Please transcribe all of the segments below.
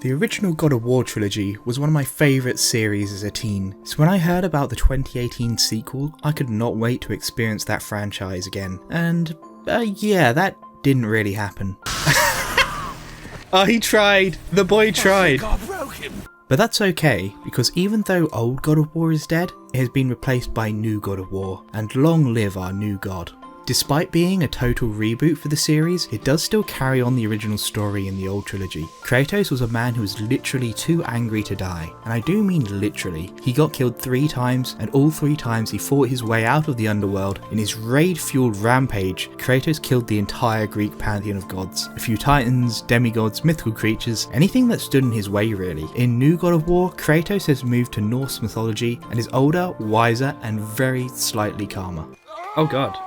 The original God of War trilogy was one of my favourite series as a teen, so when I heard about the 2018 sequel, I could not wait to experience that franchise again. And, yeah, that didn't really happen. Oh, he tried! The boy tried! But that's okay, because even though old God of War is dead, it has been replaced by new God of War, and long live our new god. Despite being a total reboot for the series, it does still carry on the original story in the old trilogy. Kratos was a man who was literally too angry to die, and I do mean literally. He got killed 3 times, and all 3 times he fought his way out of the underworld. In his raid-fueled rampage, Kratos killed the entire Greek pantheon of gods. A few titans, demigods, mythical creatures, anything that stood in his way really. In New God of War, Kratos has moved to Norse mythology and is older, wiser, and very slightly calmer. Oh god.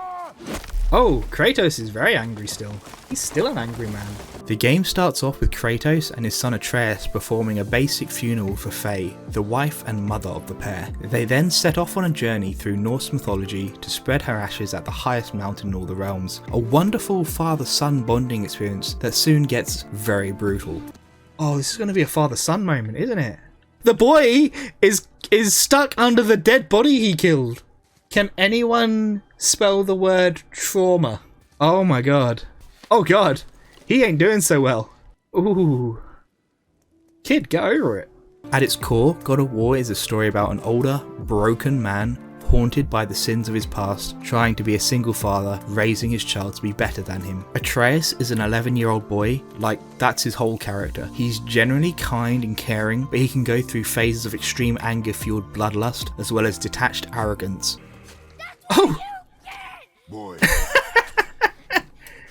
Oh, Kratos is very angry still. He's still an angry man. The game starts off with Kratos and his son Atreus performing a basic funeral for Faye, the wife and mother of the pair. They then set off on a journey through Norse mythology to spread her ashes at the highest mountain in all the realms. A wonderful father-son bonding experience that soon gets very brutal. Oh, this is going to be a father-son moment, isn't it? The boy is stuck under the dead body he killed. Can anyone spell the word trauma? Oh my god. Oh god. He ain't doing so well. Ooh. Kid, get over it. At its core, God of War is a story about an older, broken man haunted by the sins of his past, trying to be a single father, raising his child to be better than him. Atreus is an 11-year-old boy, like that's his whole character. He's generally kind and caring, but he can go through phases of extreme anger-fueled bloodlust, as well as detached arrogance. Oh! Boy.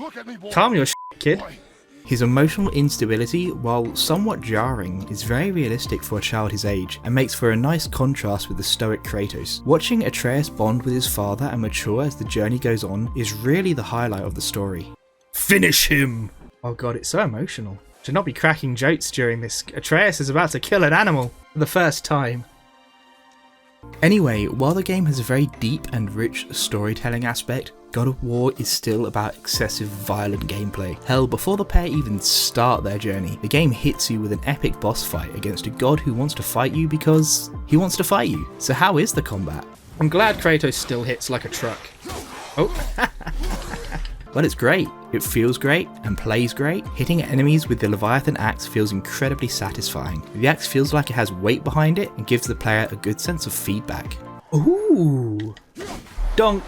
Look at me, boy. Calm your kid. Boy. His emotional instability, while somewhat jarring, is very realistic for a child his age, and makes for a nice contrast with the stoic Kratos. Watching Atreus bond with his father and mature as the journey goes on is really the highlight of the story. Finish him! Oh god, it's so emotional. Should not be cracking jokes during this. Atreus is about to kill an animal for the first time. Anyway, while the game has a very deep and rich storytelling aspect, God of War is still about excessive violent gameplay. Hell, before the pair even start their journey, the game hits you with an epic boss fight against a god who wants to fight you because he wants to fight you. So how is the combat? I'm glad Kratos still hits like a truck. Oh. But it's great. It feels great and plays great. Hitting enemies with the Leviathan axe feels incredibly satisfying. The axe feels like it has weight behind it and gives the player a good sense of feedback. Ooh! Donk!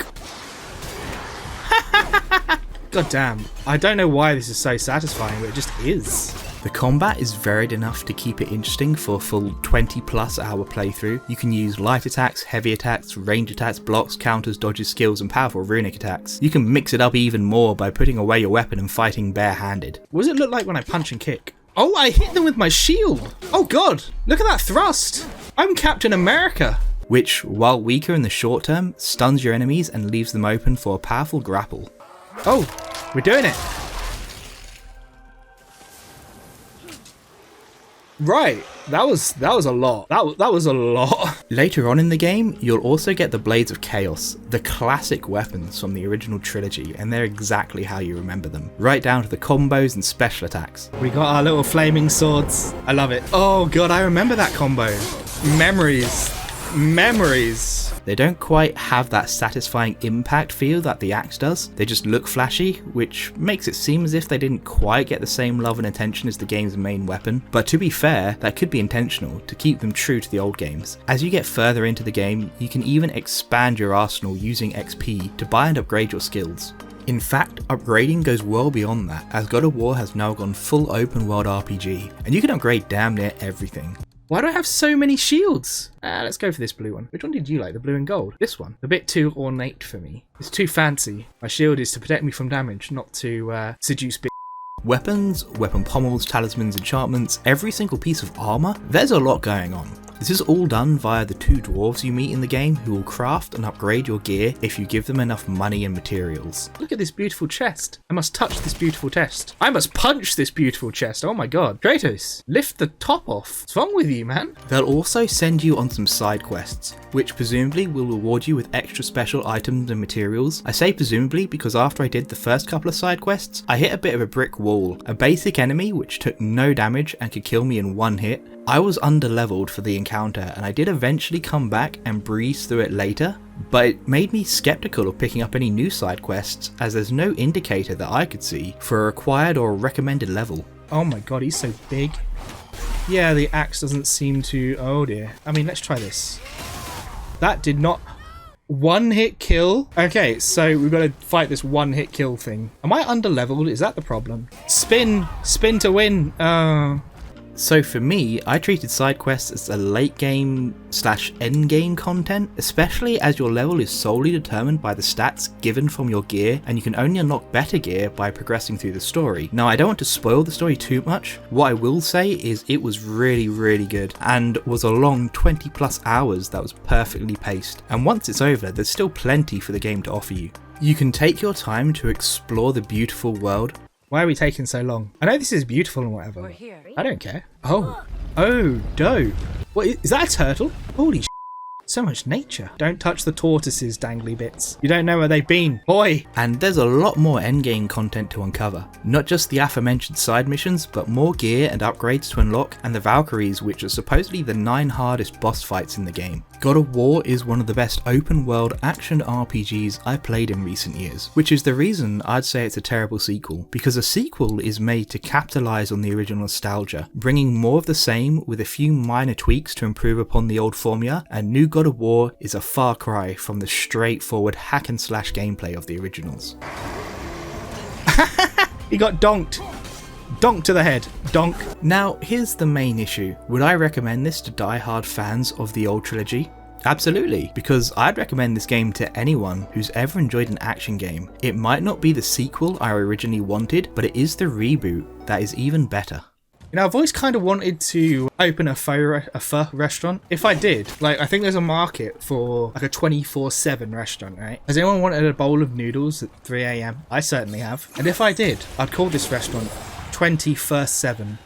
God damn, I don't know why this is so satisfying, but it just is. The combat is varied enough to keep it interesting for a full 20+ hour playthrough. You can use light attacks, heavy attacks, range attacks, blocks, counters, dodges, skills, and powerful runic attacks. You can mix it up even more by putting away your weapon and fighting barehanded. What does it look like when I punch and kick? Oh, I hit them with my shield! Oh god, look at that thrust! I'm Captain America! Which, while weaker in the short term, stuns your enemies and leaves them open for a powerful grapple. Oh, we're doing it! Right, that was a lot. That was a lot. Later on in the game, you'll also get the Blades of Chaos, the classic weapons from the original trilogy, and they're exactly how you remember them. Right down to the combos and special attacks. We got our little flaming swords. I love it. Oh god, I remember that combo. Memories. Memories. They don't quite have that satisfying impact feel that the axe does. They just look flashy, which makes it seem as if they didn't quite get the same love and attention as the game's main weapon. But to be fair, that could be intentional to keep them true to the old games. As you get further into the game, you can even expand your arsenal using XP to buy and upgrade your skills. In fact, upgrading goes well beyond that, as God of War has now gone full open world RPG, and you can upgrade damn near everything. Why do I have so many shields? Let's go for this blue one. Which one did you like? The blue and gold? This one. A bit too ornate for me. It's too fancy. My shield is to protect me from damage, not to seduce bitch. Weapons, weapon pommels, talismans, enchantments, every single piece of armor, there's a lot going on. This is all done via the 2 dwarves you meet in the game who will craft and upgrade your gear if you give them enough money and materials. Look at this beautiful chest. I must touch this beautiful chest. I must punch this beautiful chest. Oh my god. Kratos, lift the top off. What's wrong with you, man? They'll also send you on some side quests, which presumably will reward you with extra special items and materials. I say presumably because after I did the first couple of side quests, I hit a bit of a brick wall, a basic enemy which took no damage and could kill me in one hit. I was underleveled for the encounter and I did eventually come back and breeze through it later, but it made me skeptical of picking up any new side quests as there's no indicator that I could see for a required or recommended level. Oh my god, he's so big. Yeah, the axe doesn't seem to... Oh dear. I mean, let's try this. That did not... One hit kill? Okay, so we've got to fight this one hit kill thing. Am I underleveled? Is that the problem? Spin! Spin to win! So for me, I treated side quests as a late game / end game content, especially as your level is solely determined by the stats given from your gear and you can only unlock better gear by progressing through the story. Now I don't want to spoil the story too much, what I will say is it was really good and was a long 20+ hours that was perfectly paced, and once it's over there's still plenty for the game to offer you. You can take your time to explore the beautiful world. Why are we taking so long? I know this is beautiful and whatever. I don't care. Oh. Oh, dope. What, is that a turtle? Holy sh**. So much nature. Don't touch the tortoises, dangly bits. You don't know where they've been. Boy! And there's a lot more endgame content to uncover. Not just the aforementioned side missions, but more gear and upgrades to unlock, and the Valkyries, which are supposedly the 9 hardest boss fights in the game. God of War is one of the best open world action RPGs I've played in recent years, which is the reason I'd say it's a terrible sequel, because a sequel is made to capitalise on the original nostalgia, bringing more of the same with a few minor tweaks to improve upon the old formula, and new God of War is a far cry from the straightforward hack and slash gameplay of the originals. He got donked. Donk to the head. Donk. Now, here's the main issue. Would I recommend this to die-hard fans of the old trilogy? Absolutely, because I'd recommend this game to anyone who's ever enjoyed an action game. It might not be the sequel I originally wanted, but it is the reboot that is even better. You know, I've always kind of wanted to open a pho restaurant. If I did, like, I think there's a market for like a 24/7 restaurant, right? Has anyone wanted a bowl of noodles at 3 AM? I certainly have. And if I did, I'd call this restaurant 21st 7.